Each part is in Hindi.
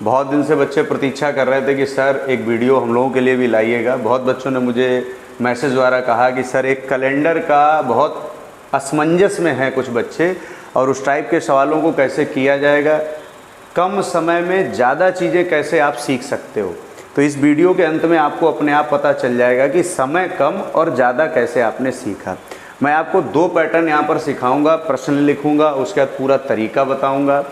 बहुत दिन से बच्चे प्रतीक्षा कर रहे थे कि सर एक वीडियो हम लोगों के लिए भी लाइएगा। बहुत बच्चों ने मुझे मैसेज द्वारा कहा कि सर एक कैलेंडर का बहुत असमंजस में है कुछ बच्चे, और उस टाइप के सवालों को कैसे किया जाएगा, कम समय में ज़्यादा चीज़ें कैसे आप सीख सकते हो। तो इस वीडियो के अंत में आपको अपने आप पता चल जाएगा कि समय कम और ज़्यादा कैसे आपने सीखा। मैं आपको 2 पैटर्न यहाँ पर सिखाऊंगा, प्रश्न लिखूंगा, उसके बाद पूरा तरीका बताऊंगा।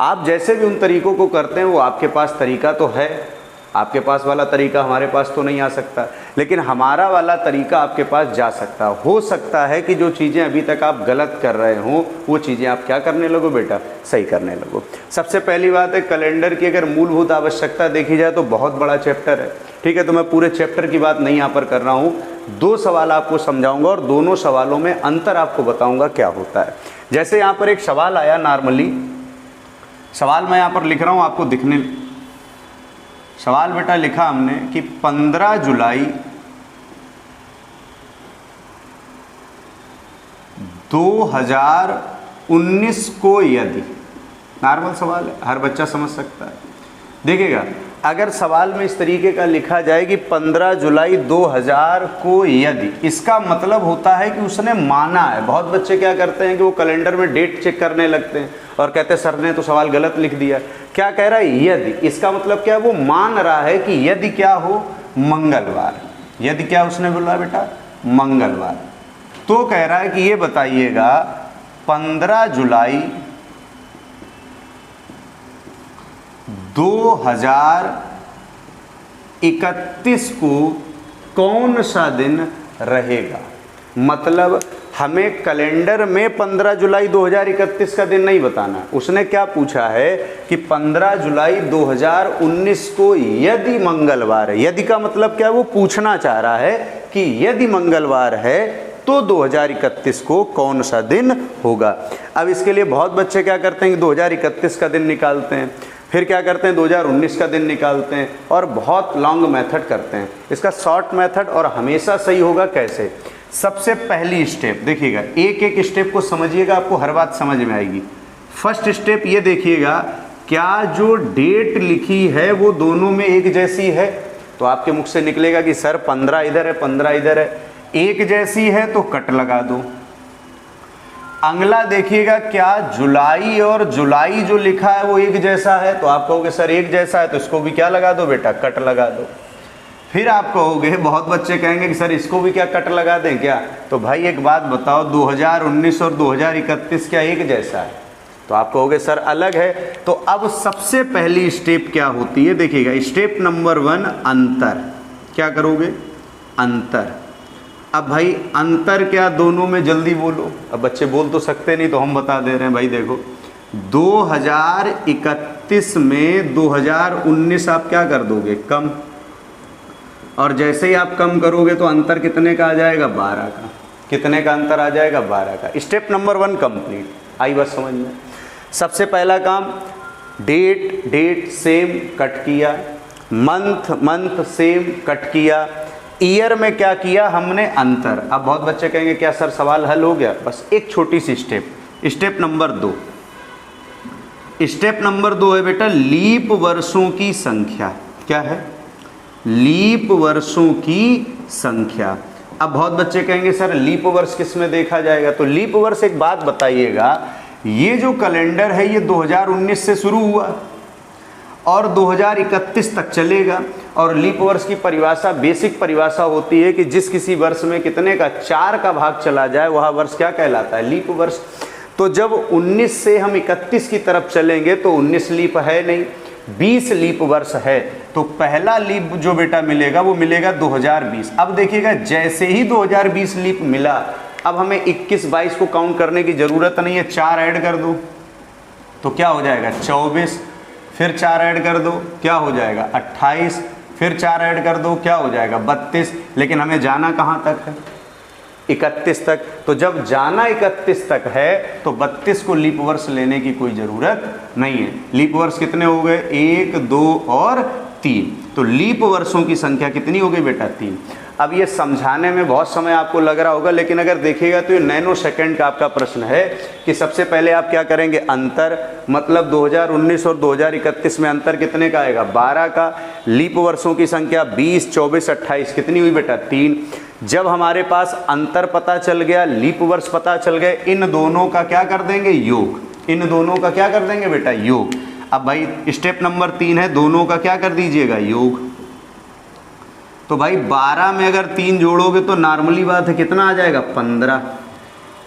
आप जैसे भी उन तरीकों को करते हैं वो आपके पास तरीका तो है, आपके पास वाला तरीका हमारे पास तो नहीं आ सकता, लेकिन हमारा वाला तरीका आपके पास जा सकता। हो सकता है कि जो चीज़ें अभी तक आप गलत कर रहे हो वो चीज़ें आप क्या करने लगो बेटा, सही करने लगो। सबसे पहली बात है, कैलेंडर की अगर मूलभूत आवश्यकता देखी जाए तो बहुत बड़ा चैप्टर है, ठीक है। तो मैं पूरे चैप्टर की बात नहीं यहाँ पर कर रहा हूँ, 2 सवाल आपको समझाऊंगा और दोनों सवालों में अंतर आपको बताऊंगा क्या होता है। जैसे यहाँ पर एक सवाल आया, नॉर्मली सवाल मैं यहाँ पर लिख रहा हूँ आपको दिखने, सवाल बेटा लिखा हमने कि 15 जुलाई 2019 को यदि, नॉर्मल सवाल है, हर बच्चा समझ सकता है। देखिएगा, अगर सवाल में इस तरीके का लिखा जाए कि 15 जुलाई 2000 को यदि, इसका मतलब होता है कि उसने माना है। बहुत बच्चे क्या करते हैं कि वो कैलेंडर में डेट चेक करने लगते हैं और कहते हैं सर ने तो सवाल गलत लिख दिया। क्या कह रहा है, यदि, इसका मतलब क्या है, वो मान रहा है कि यदि क्या हो, मंगलवार। यदि क्या उसने बोला बेटा, मंगलवार। तो कह रहा है कि ये बताइएगा 15 जुलाई 2031 को कौन सा दिन रहेगा। मतलब हमें कैलेंडर में 15 जुलाई 2031 का दिन नहीं बताना। उसने क्या पूछा है कि 15 जुलाई 2019 को यदि मंगलवार है। यदि का मतलब क्या है, वो पूछना चाह रहा है कि यदि मंगलवार है तो 2031 को कौन सा दिन होगा। अब इसके लिए बहुत बच्चे क्या करते हैं कि 2031 का दिन निकालते हैं, फिर क्या करते हैं 2019 का दिन निकालते हैं और बहुत लॉन्ग मेथड करते हैं। इसका शॉर्ट मेथड और हमेशा सही होगा कैसे। सबसे पहली स्टेप देखिएगा, एक एक स्टेप को समझिएगा, आपको हर बात समझ में आएगी। फर्स्ट स्टेप ये देखिएगा, क्या जो डेट लिखी है वो दोनों में एक जैसी है। तो आपके मुख से निकलेगा कि सर 15 इधर है 15 इधर है, एक जैसी है तो कट लगा दो। अगला देखिएगा, क्या जुलाई और जुलाई जो लिखा है वो एक जैसा है। तो आप कहोगे सर एक जैसा है तो इसको भी क्या लगा दो बेटा, कट लगा दो। फिर आप कहोगे, बहुत बच्चे कहेंगे कि सर इसको भी क्या कट लगा दें क्या। तो भाई एक बात बताओ, 2019 और 2031 क्या एक जैसा है। तो आप कहोगे सर अलग है। तो अब सबसे पहली स्टेप क्या होती है, देखिएगा स्टेप नंबर 1 अंतर। क्या करोगे, अंतर। अब भाई अंतर क्या, दोनों में जल्दी बोलो। अब बच्चे बोल तो सकते नहीं तो हम बता दे रहे हैं। भाई देखो 2031 में 2019 आप क्या कर दोगे, कम, और जैसे ही आप कम करोगे तो अंतर कितने का आ जाएगा, 12 का। कितने का अंतर आ जाएगा, 12 का। Step number 1 complete. आई बात समझ में। सबसे पहला काम, डेट डेट सेम कट किया, मंथ मंथ सेम कट किया, ईयर में क्या किया हमने, अंतर। अब बहुत बच्चे कहेंगे क्या सर सवाल हल हो गया। बस एक छोटी सी step, step number 2। Step number 2 है बेटा लीप वर्षों की संख्या। क्या है, लीप वर्षों की संख्या। अब बहुत बच्चे कहेंगे सर लीप वर्ष किस में देखा जाएगा। तो लीप वर्ष, एक बात बताइएगा, ये जो कैलेंडर है ये 2019 से शुरू हुआ और 2031 तक चलेगा। और लीप वर्ष की परिभाषा, बेसिक परिभाषा होती है कि जिस किसी वर्ष में कितने का 4 का भाग चला जाए वह वर्ष क्या कहलाता है, लीप वर्ष। तो जब 19 से हम 31 की तरफ चलेंगे तो 19 लीप है नहीं, 20 लीप वर्ष है। तो पहला लीप जो बेटा मिलेगा वो मिलेगा 2020। अब देखिएगा जैसे ही 2020 लीप मिला, अब हमें 21-22 को काउंट करने की ज़रूरत नहीं है, 4 ऐड कर दो तो क्या हो जाएगा 24, फिर 4 ऐड कर दो क्या हो जाएगा 28, फिर 4 ऐड कर दो क्या हो जाएगा 32। लेकिन हमें जाना कहाँ तक है, 31 तक। तो जब जाना 31 तक है तो 32 को लीप वर्ष लेने की कोई ज़रूरत नहीं है। लीप वर्ष कितने हो गए, 1, 2 और 3। तो लीप वर्षों की संख्या कितनी हो गई बेटा, 3। अब ये समझाने में बहुत समय आपको लग रहा होगा, लेकिन अगर देखिएगा तो ये नैनो सेकंड का आपका प्रश्न है कि सबसे पहले आप क्या करेंगे, अंतर, मतलब 2019 और 2031 में अंतर कितने का आएगा, 12 का। लीप वर्षों की संख्या 20, 24, 28 कितनी हुई बेटा, 3। जब हमारे पास अंतर पता चल गया, लीप वर्ष पता चल गए, इन दोनों का क्या कर देंगे, योग। इन दोनों का क्या कर देंगे बेटा, योग। अब भाई स्टेप नंबर 3 है, दोनों का क्या कर दीजिएगा, योग। तो भाई 12 में अगर 3 जोड़ोगे तो नॉर्मली बात है कितना आ जाएगा, 15।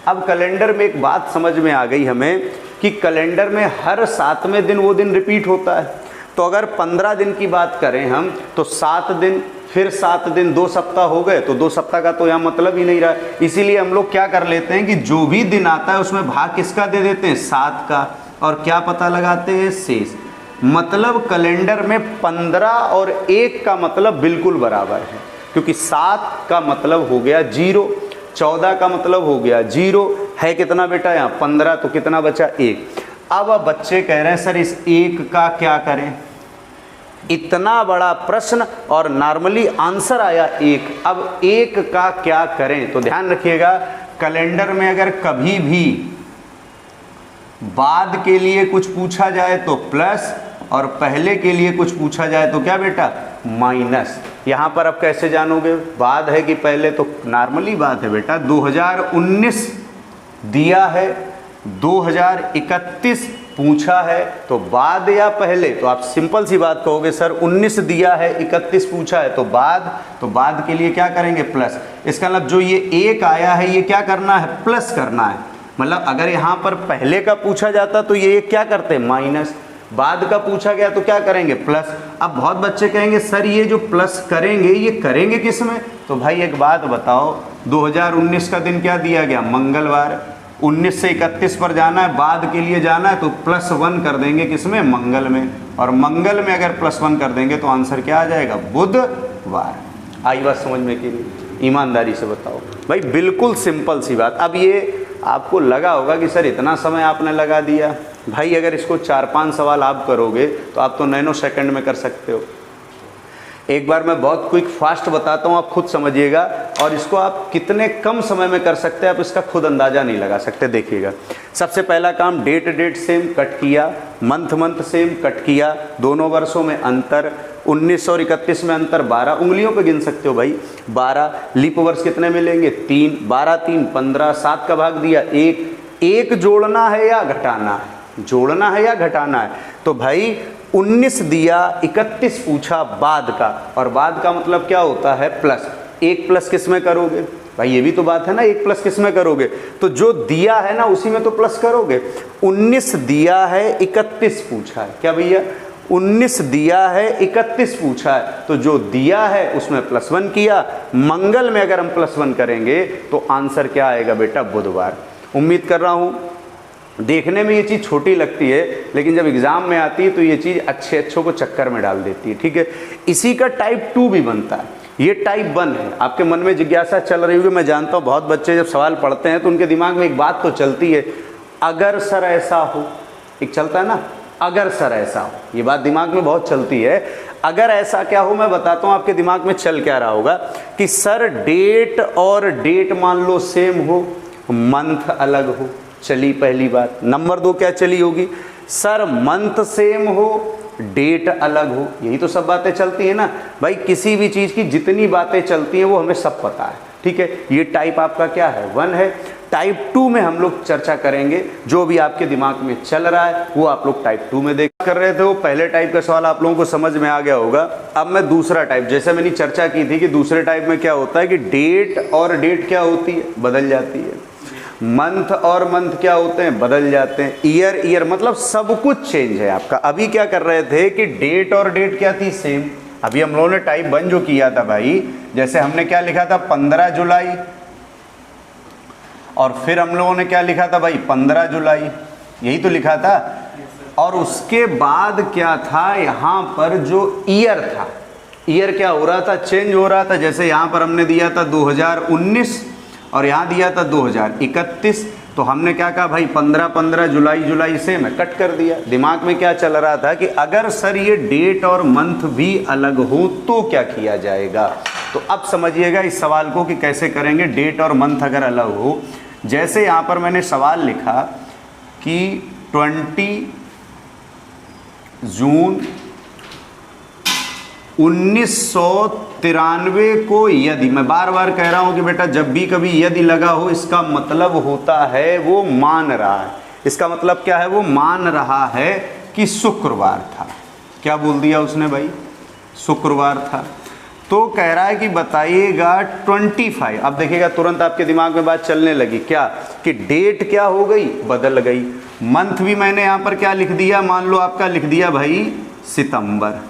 अब कैलेंडर में एक बात समझ में आ गई हमें कि कैलेंडर में हर 7वें दिन वो दिन रिपीट होता है। तो अगर 15 दिन की बात करें हम तो 7 दिन, फिर 7 दिन, 2 सप्ताह हो गए, तो 2 सप्ताह का तो यहाँ मतलब ही नहीं रहा। इसीलिए हम लोग क्या कर लेते हैं कि जो भी दिन आता है उसमें भाग किसका दे देते हैं, 7 का, और क्या पता लगाते हैं, शेष। मतलब कैलेंडर में 15 और 1 का मतलब बिल्कुल बराबर है, क्योंकि 7 का मतलब हो गया 0, 14 का मतलब हो गया 0, है कितना बेटा यहाँ 15, तो कितना बचा 1। अब बच्चे कह रहे हैं सर इस 1 का क्या करें, इतना बड़ा प्रश्न और नॉर्मली आंसर आया 1। अब 1 का क्या करें, तो ध्यान रखिएगा कैलेंडर में अगर कभी भी बाद के लिए कुछ पूछा जाए तो प्लस, और पहले के लिए कुछ पूछा जाए तो क्या बेटा, माइनस। यहाँ पर अब कैसे जानोगे बाद है कि पहले, तो नॉर्मली बात है बेटा 2019 दिया है, 2031 पूछा है, तो बाद या पहले, तो आप सिंपल सी बात कहोगे सर 19 दिया है, 31 पूछा है तो बाद, तो बाद के लिए क्या करेंगे, प्लस। इसका मतलब जो ये 1 आया है ये क्या करना है, प्लस करना है। मतलब अगर यहाँ पर पहले का पूछा जाता तो ये क्या करते, माइनस, बाद का पूछा गया तो क्या करेंगे, प्लस। अब बहुत बच्चे कहेंगे सर ये जो प्लस करेंगे ये करेंगे किस में, तो भाई एक बात बताओ, 2019 का दिन क्या दिया गया, मंगलवार, 19 से 31 पर जाना है, बाद के लिए जाना है, तो +1 कर देंगे किसमें, मंगल में, और मंगल में अगर +1 कर देंगे तो आंसर क्या आ जाएगा, बुधवार। आई बात समझ में कि नहीं, ईमानदारी से बताओ भाई, बिल्कुल सिंपल सी बात। अब ये आपको लगा होगा कि सर इतना समय आपने लगा दिया, भाई अगर इसको 4-5 सवाल आप करोगे तो आप तो नैनो सेकंड में कर सकते हो। एक बार मैं बहुत क्विक फास्ट बताता हूँ, आप खुद समझिएगा, और इसको आप कितने कम समय में कर सकते हैं आप इसका खुद अंदाज़ा नहीं लगा सकते। देखिएगा, सबसे पहला काम, डेट सेम कट किया, मंथ सेम कट किया, दोनों वर्षों में अंतर, 19 और 31 में अंतर 12, उंगलियों पे गिन सकते हो भाई 12। लीप वर्ष कितने मिलेंगे, 3, 12 3 15, 7 का भाग दिया 1, 1 जोड़ना है या घटाना है, जोड़ना है या घटाना है, तो भाई 19 दिया, 31 पूछा बाद का, और बाद का मतलब क्या होता है, प्लस। 1 प्लस किस में करोगे भाई, ये भी तो बात है ना, 1 प्लस किस में करोगे, तो जो दिया है ना उसी में तो प्लस करोगे। 19 दिया है, 31 पूछा है, क्या भैया 19 दिया है, 31 पूछा है, तो जो दिया है उसमें +1 किया, मंगल में अगर हम +1 करेंगे तो आंसर क्या आएगा बेटा, बुधवार। उम्मीद कर रहा हूँ देखने में ये चीज़ छोटी लगती है, लेकिन जब एग्ज़ाम में आती है तो ये चीज़ अच्छों को चक्कर में डाल देती है, ठीक है। इसी का टाइप 2 भी बनता है, ये टाइप 1 है। आपके मन में जिज्ञासा चल रही होगी, मैं जानता हूँ बहुत बच्चे जब सवाल पढ़ते हैं तो उनके दिमाग में एक बात तो चलती है, अगर सर ऐसा हो, एक चलता है ना, अगर सर ऐसा हो, ये बात दिमाग में बहुत चलती है। अगर ऐसा क्या हो, मैं बताता हूँ आपके दिमाग में चल क्या रहा होगा कि सर डेट और डेट मान लो सेम हो, मंथ अलग हो, चली पहली बात। नंबर 2 क्या चली होगी, सर मंथ सेम हो, डेट अलग हो, यही तो सब बातें चलती है ना भाई। किसी भी चीज़ की जितनी बातें चलती हैं वो हमें सब पता है, ठीक है। ये टाइप आपका क्या है, 1 है। टाइप 2 में हम लोग चर्चा करेंगे, जो भी आपके दिमाग में चल रहा है वो आप लोग टाइप 2 में देख कर रहे थे। वो पहले टाइप का सवाल आप लोगों को समझ में आ गया होगा। अब मैं दूसरा टाइप, जैसे मैंने चर्चा की थी कि दूसरे टाइप में क्या होता है कि डेट और डेट क्या होती है, बदल जाती है। मंथ और मंथ क्या होते हैं, बदल जाते हैं। ईयर मतलब सब कुछ चेंज है आपका। अभी क्या कर रहे थे कि डेट और डेट क्या थी, सेम। अभी हम लोगों ने टाइप 1 जो किया था भाई, जैसे हमने क्या लिखा था 15 जुलाई, और फिर हम लोगों ने क्या लिखा था भाई 15 जुलाई, यही तो लिखा था। और उसके बाद क्या था, यहाँ पर जो ईयर था, ईयर क्या हो रहा था, चेंज हो रहा था। जैसे यहाँ पर हमने दिया था 2019 और यहाँ दिया था 2031, तो हमने क्या कहा भाई 15 जुलाई से मैं कट कर दिया। दिमाग में क्या चल रहा था कि अगर सर ये डेट और मंथ भी अलग हो तो क्या किया जाएगा, तो अब समझिएगा इस सवाल को कि कैसे करेंगे डेट और मंथ अगर अलग हो। जैसे यहाँ पर मैंने सवाल लिखा कि 20 जून 1993 को यदि, मैं बार बार कह रहा हूं कि बेटा जब भी कभी यदि लगा हो इसका मतलब होता है वो मान रहा है। इसका मतलब क्या है? वो मान रहा है कि शुक्रवार था। क्या बोल दिया उसने भाई? शुक्रवार था। तो कह रहा है कि बताइएगा 25। अब देखिएगा तुरंत आपके दिमाग में बात चलने लगी क्या कि डेट क्या हो गई? बदल गई। मंथ भी मैंने यहाँ पर क्या लिख दिया? मान लो आपका लिख दिया भाई सितंबर।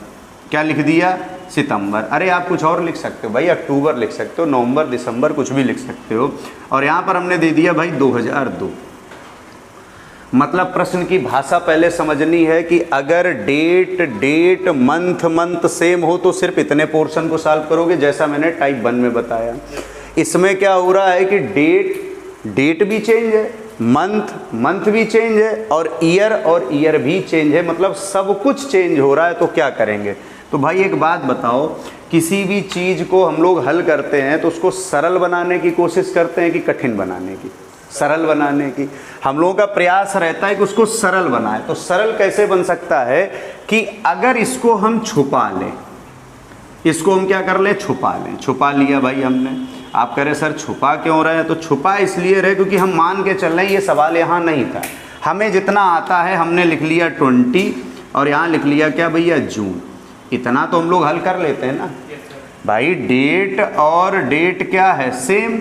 क्या लिख दिया? सितंबर। अरे आप कुछ और लिख सकते हो भाई, अक्टूबर लिख सकते हो, नवंबर, दिसंबर, कुछ भी लिख सकते हो। और यहाँ पर हमने दे दिया भाई 2002। मतलब प्रश्न की भाषा पहले समझनी है कि अगर डेट मंथ सेम हो तो सिर्फ इतने पोर्शन को सॉल्व करोगे, जैसा मैंने टाइप 1 में बताया। इसमें क्या हो रहा है कि डेट भी चेंज है, मंथ भी चेंज है, और ईयर भी चेंज है। मतलब सब कुछ चेंज हो रहा है। तो क्या करेंगे? तो भाई एक बात बताओ, किसी भी चीज़ को हम लोग हल करते हैं तो उसको सरल बनाने की कोशिश करते हैं कि कठिन बनाने की? सरल बनाने की। हम लोगों का प्रयास रहता है कि उसको सरल बनाए। तो सरल कैसे बन सकता है कि अगर इसको हम छुपा लें, इसको हम क्या कर लें? छुपा लें। छुपा लिया भाई हमने। आप कह रहे सर छुपा क्यों रहे हैं? तो छुपा इसलिए रहे क्योंकि हम मान के चल रहे हैं ये सवाल यहाँ नहीं था। हमें जितना आता है हमने लिख लिया 20 और यहाँ लिख लिया क्या भैया? जून। इतना तो हम लोग हल कर लेते हैं ना भाई। डेट और डेट क्या है? सेम।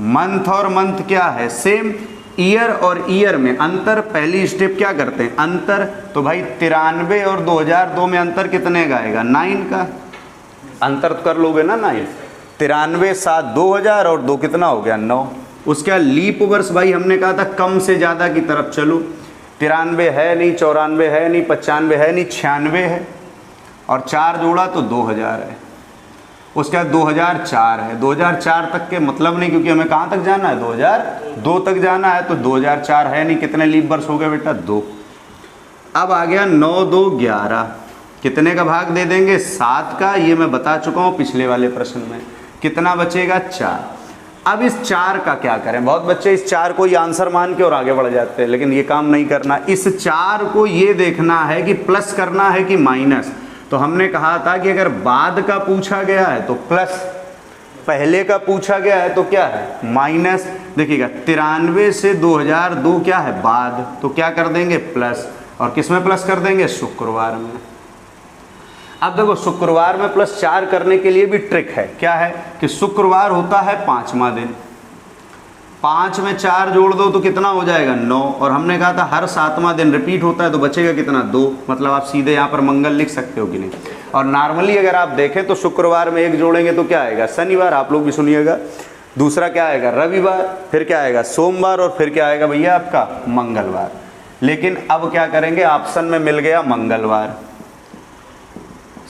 मंथ और मंथ क्या है? सेम। ईयर और ईयर में अंतर। पहली स्टेप क्या करते हैं? अंतर। तो भाई 93 और 2002 में अंतर कितने का आएगा? 9 का। अंतर तो कर लोगे ना 9। 93 7 2000 और 2 कितना हो गया? 9। उसका लीप वर्ष भाई हमने कहा था कम से ज़्यादा की तरफ चलो। 93 है नहीं, 94 है नहीं, 95 है नहीं, 96 है, और 4 जोड़ा तो 2000 है। उसके बाद 2004 है। 2004 तक के मतलब नहीं, क्योंकि हमें कहाँ तक जाना है? 2002 तक जाना है। तो 2004 है नहीं। कितने लीप वर्ष हो गए बेटा? 2। अब आ गया 9 2 11। कितने का भाग दे देंगे? 7 का। ये मैं बता चुका हूँ पिछले वाले प्रश्न में। कितना बचेगा? 4। अब इस 4 का क्या करें? बहुत बच्चे इस 4 को ये आंसर मान के और आगे बढ़ जाते हैं, लेकिन ये काम नहीं करना। इस 4 को ये देखना है कि प्लस करना है कि माइनस। तो हमने कहा था कि अगर बाद का पूछा गया है तो प्लस, पहले का पूछा गया है तो क्या है? माइनस। देखिएगा 93 से 2002 क्या है? बाद। तो क्या कर देंगे? प्लस। और किस में प्लस कर देंगे? शुक्रवार में। अब देखो शुक्रवार में प्लस 4 करने के लिए भी ट्रिक है। क्या है कि शुक्रवार होता है 5वां दिन। 5 में 4 जोड़ दो तो कितना हो जाएगा? 9। और हमने कहा था हर 7वां दिन रिपीट होता है तो बचेगा कितना? 2। मतलब आप सीधे यहाँ पर मंगल लिख सकते हो कि नहीं। और नॉर्मली अगर आप देखें तो शुक्रवार में 1 जोड़ेंगे तो क्या आएगा? शनिवार। आप लोग भी सुनिएगा। दूसरा क्या आएगा? रविवार। फिर क्या आएगा? सोमवार। और फिर क्या आएगा भैया आपका? मंगलवार। लेकिन अब क्या करेंगे? ऑप्शन में मिल गया मंगलवार।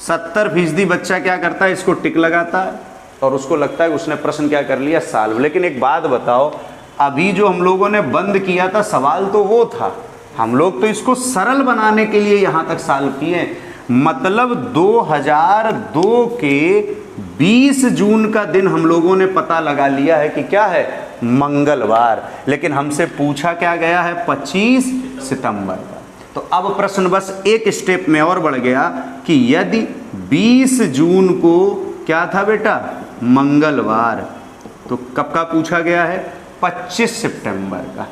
70% बच्चा क्या करता है? इसको टिक लगाता है और उसको लगता है कि उसने प्रश्न क्या कर लिया? सॉल्व। लेकिन एक बात बताओ, अभी जो हम लोगों ने बंद किया था सवाल तो वो था, हम लोग तो इसको सरल बनाने के लिए यहाँ तक सॉल्व किए। मतलब 2002 के 20 जून का दिन हम लोगों ने पता लगा लिया है कि क्या है? मंगलवार। लेकिन हमसे पूछा क्या गया है? 25 सितंबर का। तो अब प्रश्न बस एक स्टेप में और बढ़ गया कि यदि 20 जून को क्या था बेटा? मंगलवार। तो कब का पूछा गया है? 25 सितंबर का।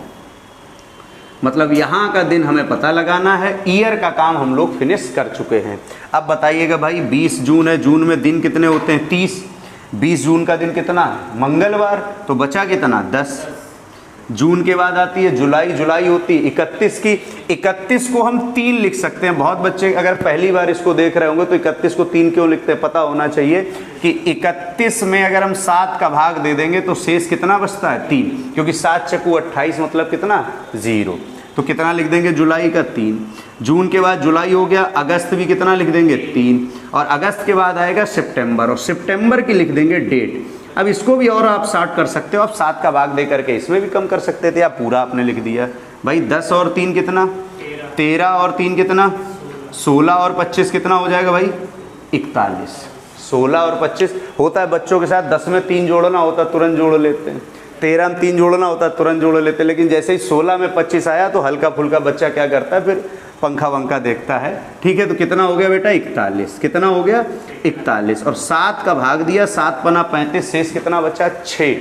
मतलब यहाँ का दिन हमें पता लगाना है। ईयर का काम हम लोग फिनिश कर चुके हैं। अब बताइएगा भाई 20 जून है, जून में दिन कितने होते हैं? 30। 20 जून का दिन कितना है? मंगलवार। तो बचा कितना? 10। जून के बाद आती है जुलाई। जुलाई होती है 31 की। 31 को हम 3 लिख सकते हैं। बहुत बच्चे अगर पहली बार इसको देख रहे होंगे तो 31 को 3 क्यों लिखते हैं? पता होना चाहिए कि 31 में अगर हम 7 का भाग दे देंगे तो शेष कितना बचता है? 3। क्योंकि 7 चक्कू 28 मतलब कितना? 0। तो कितना लिख देंगे? जुलाई का 3। जून के बाद जुलाई हो गया। अगस्त भी कितना लिख देंगे? 3। और अगस्त के बाद आएगा सितंबर, और सितंबर की लिख देंगे डेट। अब इसको भी और आप 60 कर सकते हो। आप 7 का भाग दे करके इसमें भी कम कर सकते थे, आप पूरा आपने लिख दिया भाई। 10 और 3 कितना? 13 और 3 कितना? 16 और 25 कितना हो जाएगा भाई? 41। 16 और 25 होता है बच्चों के साथ, 10 में 3 जोड़ना होता तुरंत जोड़ लेते हैं, 13 में 3 जोड़ना होता तुरंत जोड़ लेते हैं, लेकिन जैसे ही 16 में 25 आया तो हल्का फुल्का बच्चा क्या करता है, फिर पंखा वंखा देखता है। ठीक है, तो कितना हो गया बेटा 41, कितना हो गया 41, और 7 का भाग दिया, 7 पना 35, शेष कितना बचा 6।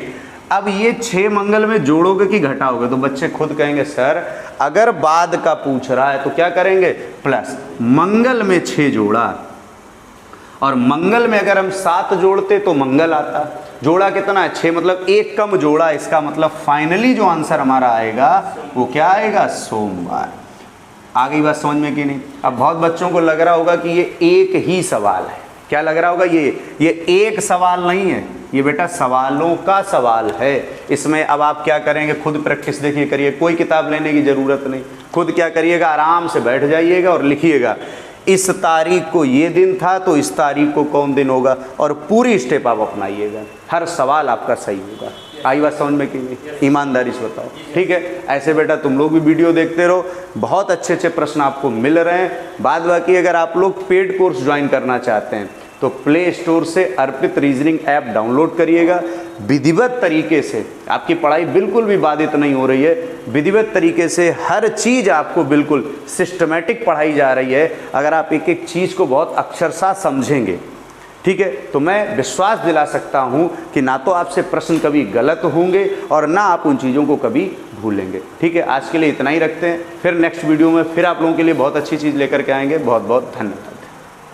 अब ये 6 मंगल में जोड़ोगे कि घटाओगे, तो बच्चे खुद कहेंगे सर अगर बाद का पूछ रहा है तो क्या करेंगे, प्लस मंगल में 6 जोड़ा और मंगल में अगर हम 7 जोड़ते तो मंगल आता, जोड़ा कितना है 6, मतलब 1 कम जोड़ा, इसका मतलब फाइनली जो आंसर हमारा आएगा वो क्या आएगा, सोमवार। आ गई बात समझ में कि नहीं। अब बहुत बच्चों को लग रहा होगा कि ये एक ही सवाल है, क्या लग रहा होगा, ये एक सवाल नहीं है, ये बेटा सवालों का सवाल है। इसमें अब आप क्या करेंगे, खुद प्रैक्टिस देखिए करिए, कोई किताब लेने की ज़रूरत नहीं, खुद क्या करिएगा, आराम से बैठ जाइएगा और लिखिएगा इस तारीख को ये दिन था तो इस तारीख को कौन दिन होगा, और पूरी स्टेप आप अपनाइएगा, हर सवाल आपका सही होगा। आई बात समझ में कि नहीं, ईमानदारी से बताओ, ठीक है। ऐसे बेटा तुम लोग भी वीडियो देखते रहो, बहुत अच्छे अच्छे प्रश्न आपको मिल रहे हैं। बाद बाकी अगर आप लोग पेड कोर्स ज्वाइन करना चाहते हैं तो प्ले स्टोर से अर्पित रीजनिंग ऐप डाउनलोड करिएगा, विधिवत तरीके से, आपकी पढ़ाई बिल्कुल भी बाधित नहीं हो रही है, विधिवत तरीके से हर चीज़ आपको बिल्कुल सिस्टमेटिक पढ़ाई जा रही है। अगर आप एक एक चीज़ को बहुत अक्षरशः समझेंगे, ठीक है, तो मैं विश्वास दिला सकता हूं कि ना तो आपसे प्रश्न कभी गलत होंगे और ना आप उन चीज़ों को कभी भूलेंगे। ठीक है, आज के लिए इतना ही रखते हैं, फिर नेक्स्ट वीडियो में फिर आप लोगों के लिए बहुत अच्छी चीज़ लेकर के आएंगे। बहुत बहुत धन्यवाद।